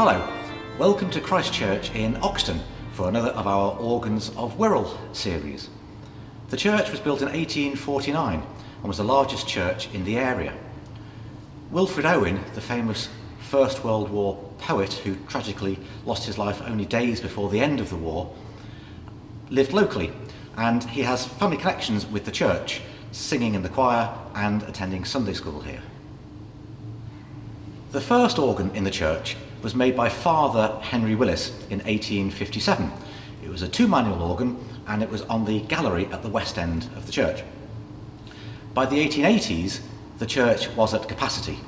Hello, welcome to Christ Church in Oxton for another of our Organs of Wirral series. The church was built in 1849 and was the largest church in the area. Wilfred Owen, the famous First World War poet who tragically lost his life only days before the end of the war, lived locally, and he has family connections with the church, singing in the choir and attending Sunday school here. The first organ in the church was made by Father Henry Willis in 1857. It was a two-manual organ and it was on the gallery at the west end of the church. By the 1880s, the church was at capacity.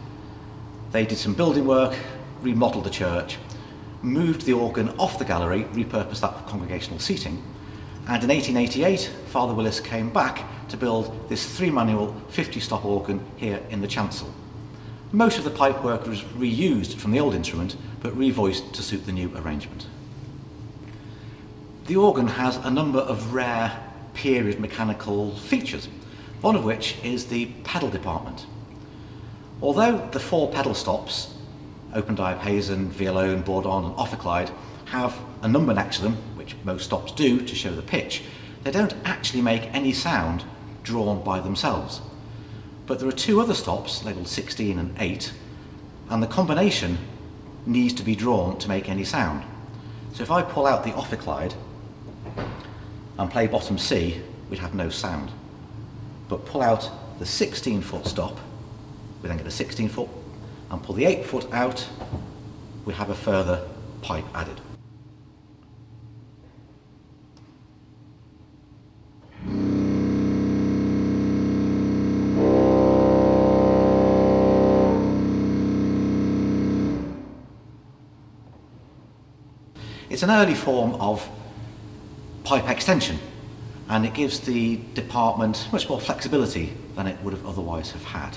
They did some building work, remodelled the church, moved the organ off the gallery, repurposed that for congregational seating, and in 1888, Father Willis came back to build this three-manual 50-stop organ here in the chancel. Most of the pipework was reused from the old instrument, but revoiced to suit the new arrangement. The organ has a number of rare period mechanical features, one of which is the pedal department. Although the four pedal stops, open diapason, violone, bourdon and ophicleide, have a number next to them, which most stops do to show the pitch, they don't actually make any sound drawn by themselves. But there are two other stops, labelled 16 and 8, and the combination needs to be drawn to make any sound. So if I pull out the ophicleide and play bottom C, we'd have no sound. But pull out the 16-foot stop, we then get a 16-foot, and pull the 8-foot out, we have a further pipe added. It's an early form of pipe extension, and it gives the department much more flexibility than it would have otherwise have had.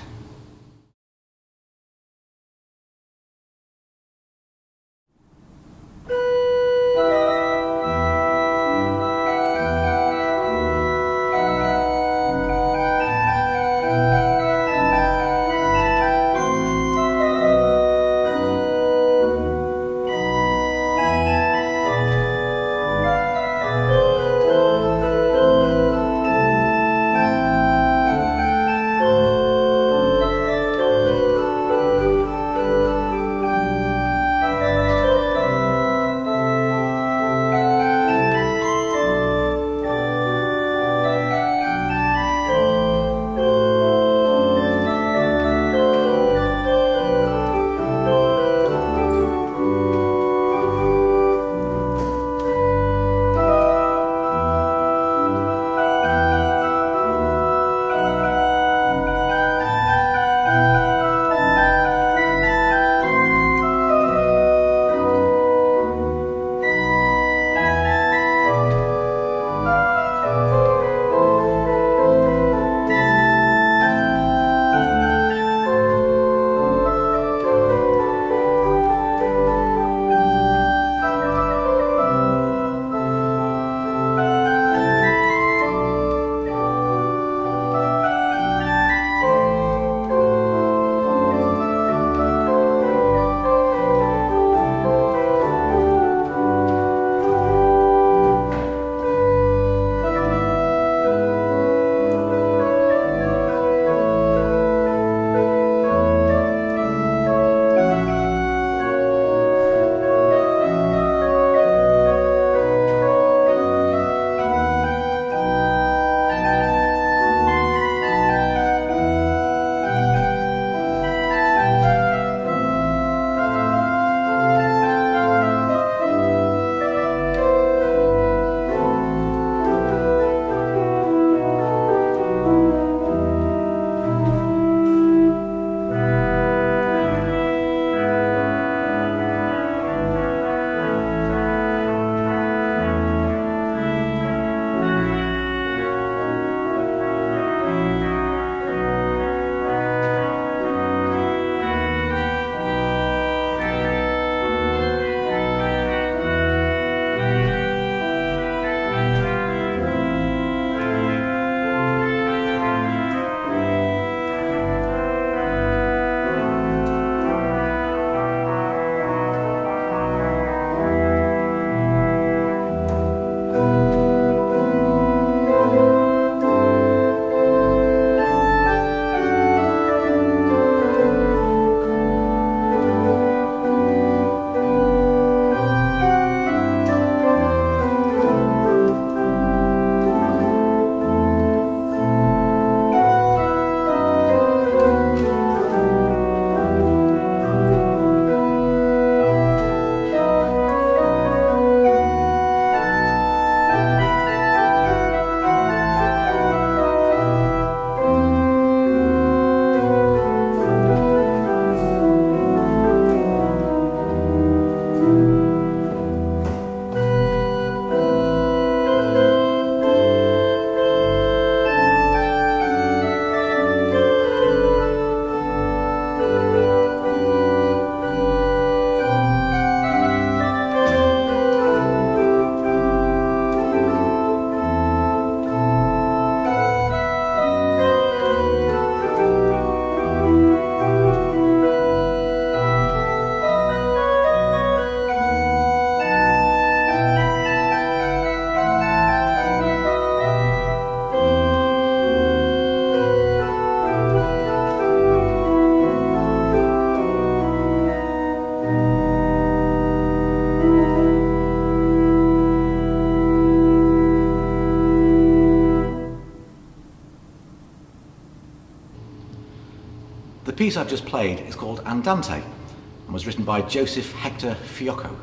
piece I've just played is called Andante and was written by Joseph Hector Fiocco.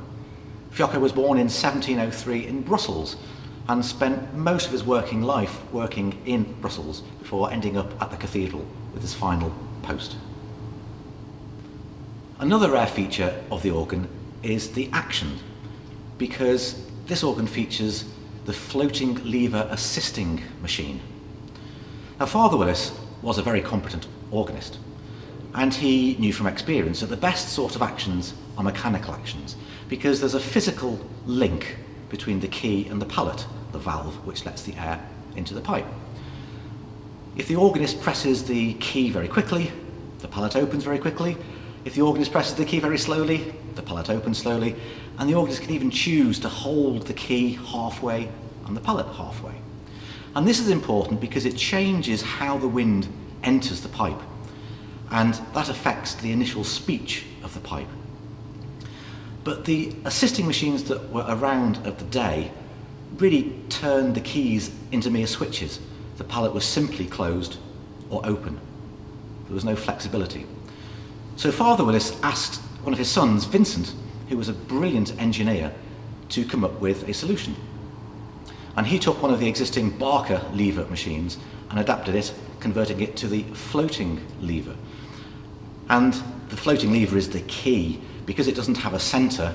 Fiocco was born in 1703 in Brussels and spent most of his working life working in Brussels before ending up at the cathedral with his final post. Another rare feature of the organ is the action, because this organ features the floating lever assisting machine. Now, Father Willis was a very competent organist, and he knew from experience that the best sort of actions are mechanical actions, because there's a physical link between the key and the palate, the valve which lets the air into the pipe. If the organist presses the key very quickly, the palate opens very quickly. If the organist presses the key very slowly, the palate opens slowly, and the organist can even choose to hold the key halfway and the palate halfway. And this is important because it changes how the wind enters the pipe, and that affects the initial speech of the pipe. But the assisting machines that were around at the day really turned the keys into mere switches. The palate was simply closed or open. There was no flexibility. So Father Willis asked one of his sons, Vincent, who was a brilliant engineer, to come up with a solution. And he took one of the existing Barker lever machines and adapted it, converting it to the floating lever. And the floating lever is the key. Because it doesn't have a centre,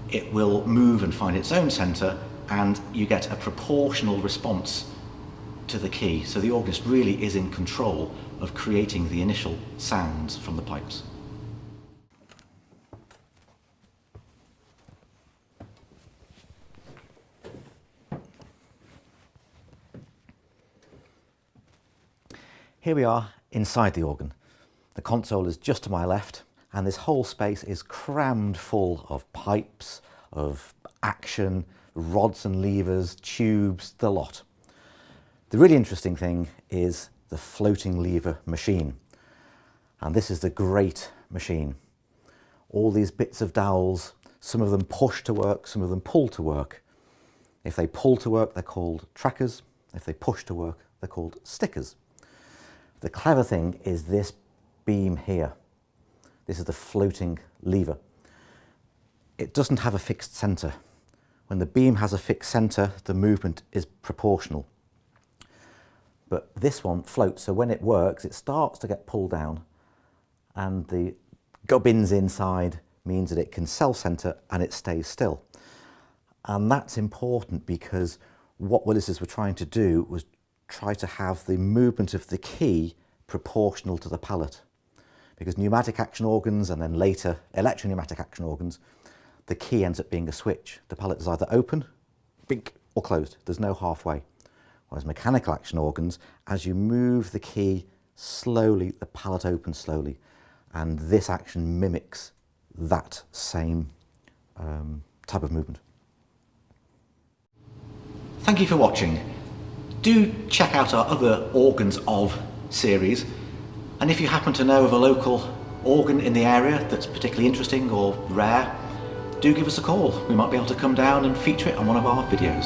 it will move and find its own centre, and you get a proportional response to the key. So the organist really is in control of creating the initial sounds from the pipes. Here we are inside the organ. The console is just to my left, and this whole space is crammed full of pipes, of action, rods and levers, tubes, the lot. The really interesting thing is the floating lever machine. And this is the great machine. All these bits of dowels, some of them push to work, some of them pull to work. If they pull to work, they're called trackers. If they push to work, they're called stickers. The clever thing is this beam here. This is the floating lever. It doesn't have a fixed centre. When the beam has a fixed centre, the movement is proportional. But this one floats, so when it works, it starts to get pulled down, and the gubbins inside means that it can self-centre and it stays still. And that's important because what Willis's were trying to do was try to have the movement of the key proportional to the palate. Because pneumatic action organs and then later electro-pneumatic action organs, the key ends up being a switch. The palate is either open, bink, or closed. There's no halfway. Whereas mechanical action organs, as you move the key slowly, the palate opens slowly. And this action mimics that same type of movement. Thank you for watching. Do check out our other Organs of series. And if you happen to know of a local organ in the area that's particularly interesting or rare, do give us a call. We might be able to come down and feature it on one of our videos.